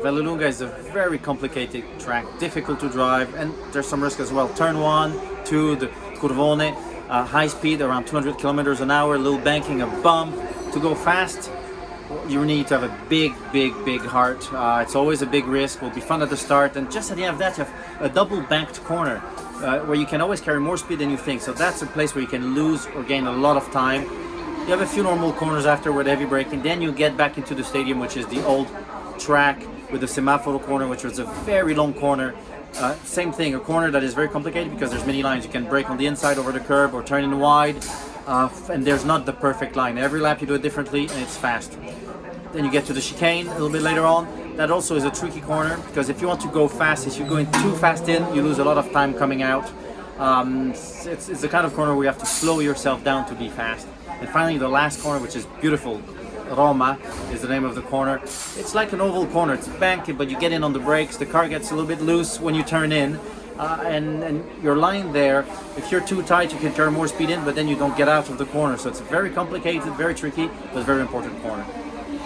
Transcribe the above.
Vallelunga is a very complicated track, difficult to drive, and there's some risk as well. Turn 1, 2, the curvone, high speed, around 200 kilometers an hour, a little banking, a bump. To go fast, you need to have a big heart. It's always a big risk, will be fun at the start, and just at the end of that you have a double banked corner where you can always carry more speed than you think. So that's a place where you can lose or gain a lot of time. You have a few normal corners after with heavy braking, then you get back into the stadium, which is the old track with the semaphore corner, which was a very long corner. Same thing, a corner that is very complicated because there's many lines. You can brake on the inside over the curb or turn in wide, and there's not the perfect line. Every lap you do it differently and it's fast. Then you get to the chicane a little bit later on. That also is a tricky corner because if you want to go fast, if you're going too fast in, you lose a lot of time coming out. It's the kind of corner where you have to slow yourself down to be fast. And finally the last corner, which is beautiful, Roma is the name of the corner. It's like an oval corner, it's banky, but you get in on the brakes, the car gets a little bit loose when you turn in, and you're lying there. If you're too tight, you can carry more speed in, but then you don't get out of the corner. So it's very complicated, very tricky, but very important corner.